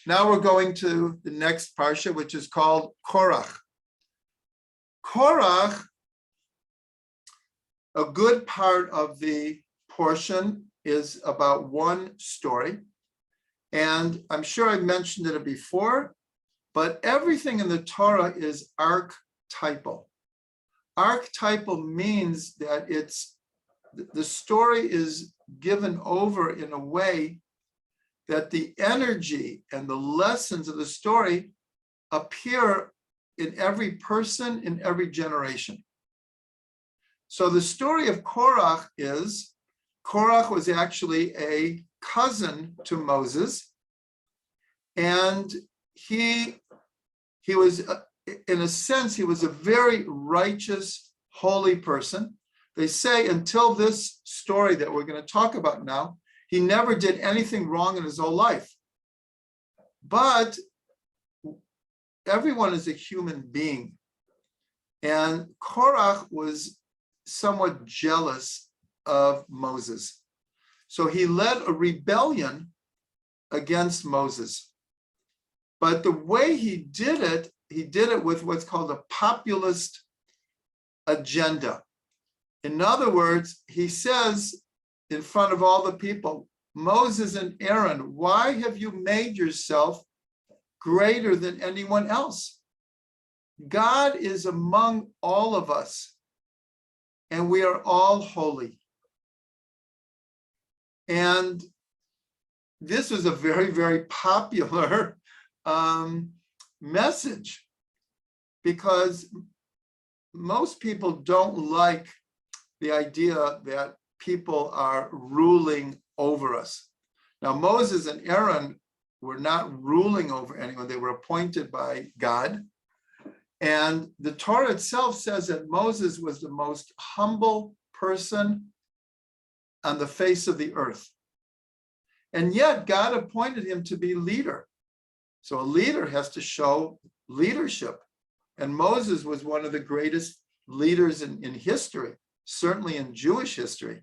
Now we're going to the next Parsha, which is called Korach. Korach, a good part of the portion is about one story. And I'm sure I mentioned it before, but everything in the Torah is archetypal. Archetypal means that the story is given over in a way that the energy and the lessons of the story appear in every person, in every generation. So the story of Korach was actually a cousin to Moses, and he was, in a sense, he was a very righteous, holy person. They say until this story that we're going to talk about now, he never did anything wrong in his whole life. But everyone is a human being. And Korach was somewhat jealous of Moses. So he led a rebellion against Moses. But the way he did it with what's called a populist agenda. In other words, he says in front of all the people, Moses and Aaron, why have you made yourself greater than anyone else? God is among all of us, and we are all holy. And this was a very, very popular message, because most people don't like the idea that people are ruling over us. Now, Moses and Aaron were not ruling over anyone. They were appointed by God. And the Torah itself says that Moses was the most humble person on the face of the earth. And yet God appointed him to be leader. So a leader has to show leadership. And Moses was one of the greatest leaders in history, certainly in Jewish history.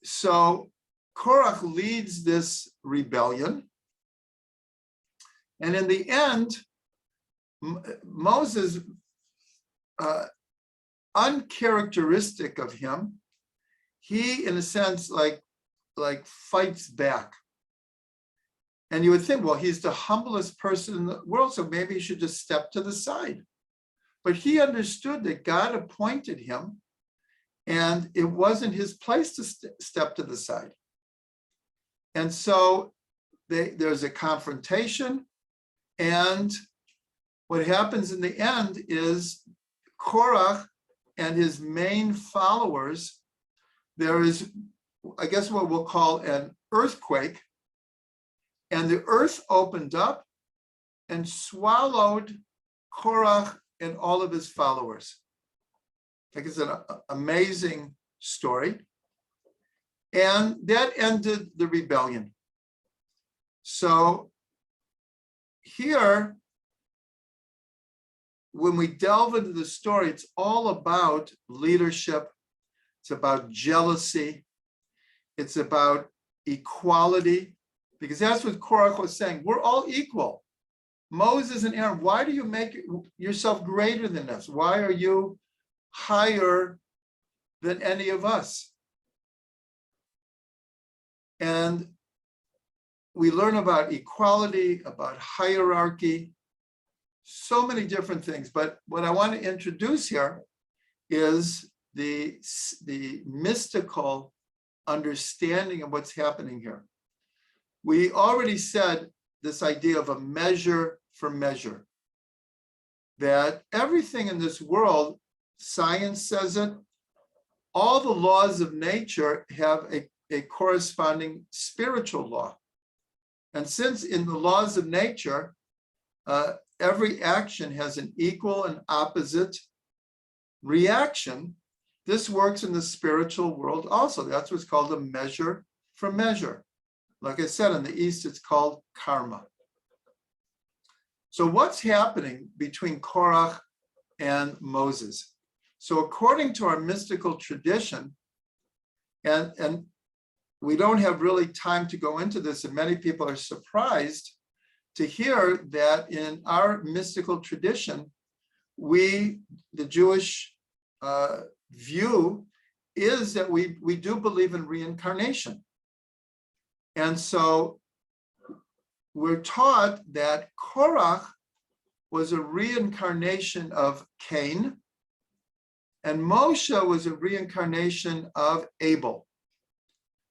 So Korach leads this rebellion. And in the end, Moses, uncharacteristic of him, he, in a sense, like fights back. And you would think, well, he's the humblest person in the world, so maybe he should just step to the side. But he understood that God appointed him, and it wasn't his place to step to the side. And so there's a confrontation, and what happens in the end is Korach and his main followers, there is, I guess, what we'll call an earthquake, and the earth opened up and swallowed Korach and all of his followers. I think it's an amazing story. And that ended the rebellion. So here, when we delve into the story, it's all about leadership. It's about jealousy. It's about equality, because that's what Korach was saying. We're all equal. Moses and Aaron, why do you make yourself greater than us? Why are you higher than any of us? And we learn about equality, about hierarchy, so many different things. But what I want to introduce here is the mystical understanding of what's happening here. We already said this idea of a measure for measure, that everything in this world, science says it, all the laws of nature have a corresponding spiritual law. And since in the laws of nature, every action has an equal and opposite reaction, this works in the spiritual world also. That's what's called a measure for measure. Like I said, in the East, it's called karma. So what's happening between Korach and Moses? So according to our mystical tradition, and we don't have really time to go into this, and many people are surprised to hear that in our mystical tradition, the Jewish view is that we do believe in reincarnation. And so we're taught that Korach was a reincarnation of Cain, and Moshe was a reincarnation of Abel.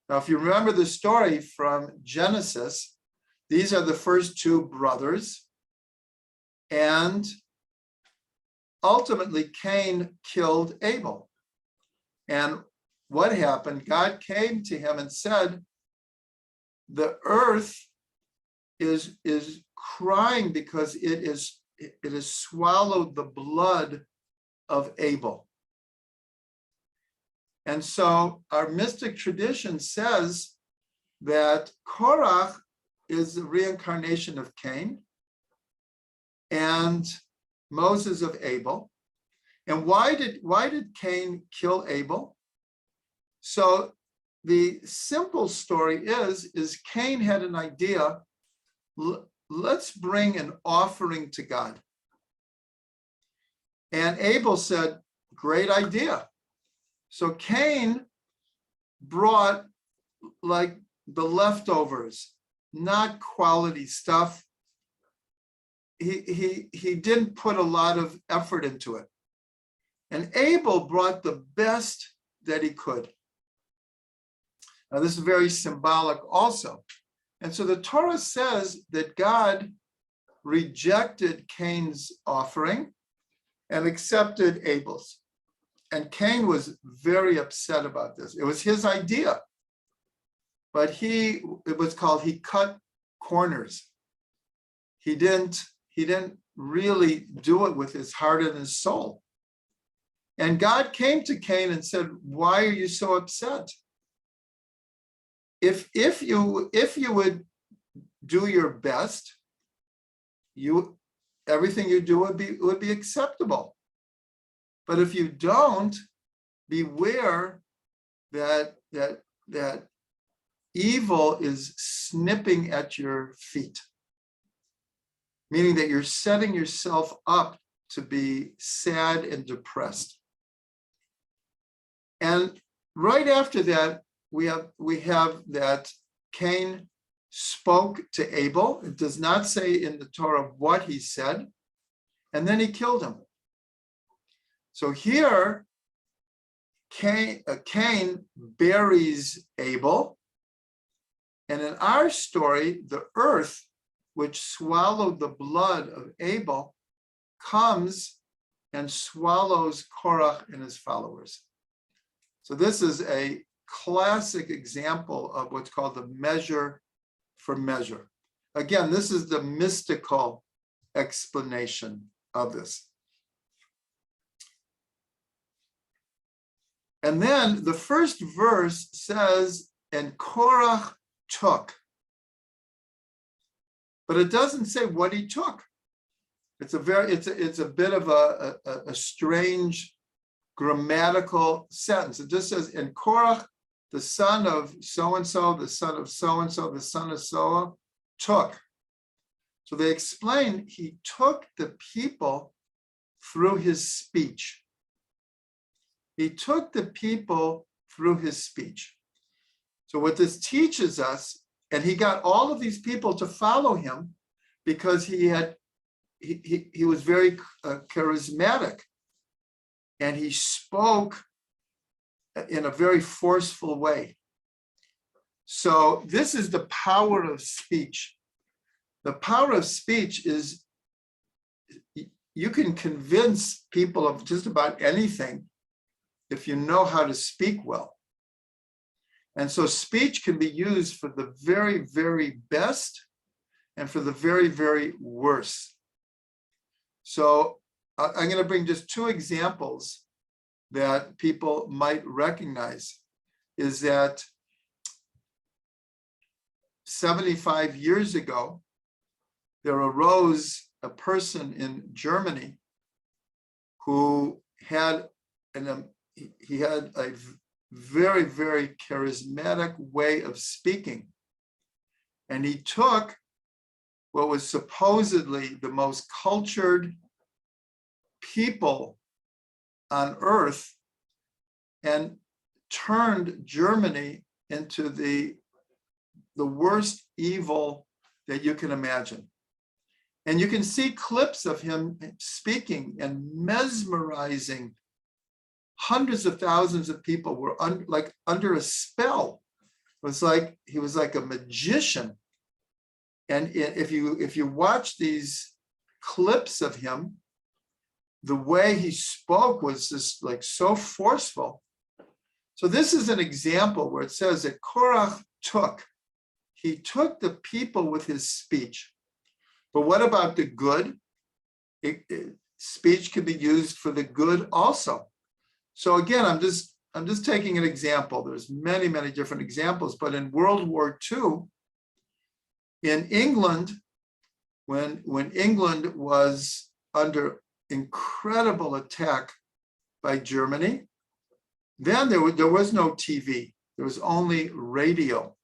Now, if you remember the story from Genesis, these are the first two brothers, and ultimately Cain killed Abel. And what happened? God came to him and said, the earth is crying because it has swallowed the blood of Abel. And so our mystic tradition says that Korach is the reincarnation of Cain and Moses of Abel. And why did Cain kill Abel? So the simple story is Cain had an idea, let's bring an offering to God. And Abel said, great idea. So Cain brought like the leftovers, not quality stuff. He didn't put a lot of effort into it. And Abel brought the best that he could. Now, this is very symbolic also. And so the Torah says that God rejected Cain's offering and accepted Abel's. And Cain was very upset about this. It was his idea, but he cut corners. He didn't really do it with his heart and his soul. And God came to Cain and said, why are you so upset? If you would do your best, everything you do would be acceptable. But if you don't, beware that evil is snipping at your feet, meaning that you're setting yourself up to be sad and depressed. And right after that, we have that Cain spoke to Abel. It does not say in the Torah what he said, and then he killed him. So here, Cain buries Abel, and in our story, the earth, which swallowed the blood of Abel, comes and swallows Korach and his followers. So this is a classic example of what's called the measure for measure. Again, this is the mystical explanation of this. And then the first verse says, and Korach took. But it doesn't say what he took. It's a bit of a strange grammatical sentence. It just says, and Korach, the son of so-and-so, the son of so-and-so, the son of so, took. So they explain he took the people through his speech. He took the people through his speech. So what this teaches us, and he got all of these people to follow him because he was very charismatic, and he spoke in a very forceful way. So this is the power of speech. The power of speech is you can convince people of just about anything if you know how to speak well. And so speech can be used for the very, very best and for the very, very worst. So I'm going to bring just two examples that people might recognize. Is that 75 years ago, there arose a person in Germany who had a very, very charismatic way of speaking. And he took what was supposedly the most cultured people on earth and turned Germany into the worst evil that you can imagine. And you can see clips of him speaking and mesmerizing. Hundreds of thousands of people were under a spell. It was like he was like a magician. And if you watch these clips of him, the way he spoke was just like so forceful. So this is an example where it says that Korach he took the people with his speech. But what about the good? Speech can be used for the good also. So again, I'm just taking an example. There's many, many different examples, but in World War II, in England, when England was under incredible attack by Germany, then there was no TV. There was only radio.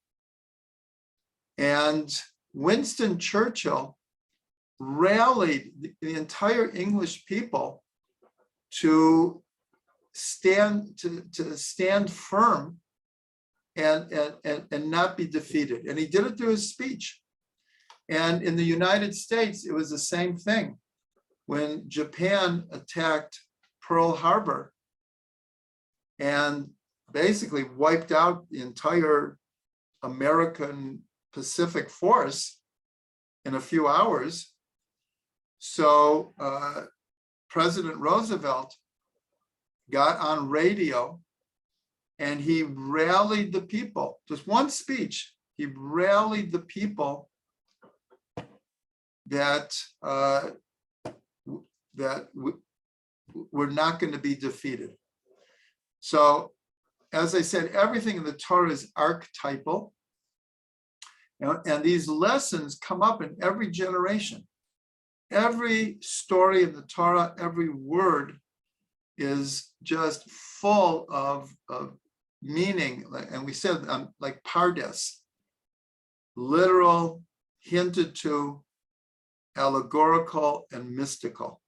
And Winston Churchill rallied the entire English people to stand firm and not be defeated. And he did it through his speech. And in the United States, it was the same thing. When Japan attacked Pearl Harbor and basically wiped out the entire American Pacific force in a few hours. So President Roosevelt got on radio and he rallied the people. Just one speech, he rallied the people that we're not going to be defeated. So, as I said, everything in the Torah is archetypal. And these lessons come up in every generation. Every story in the Torah, every word is just full of meaning. And we said like pardes, literal, hinted to, allegorical, and mystical.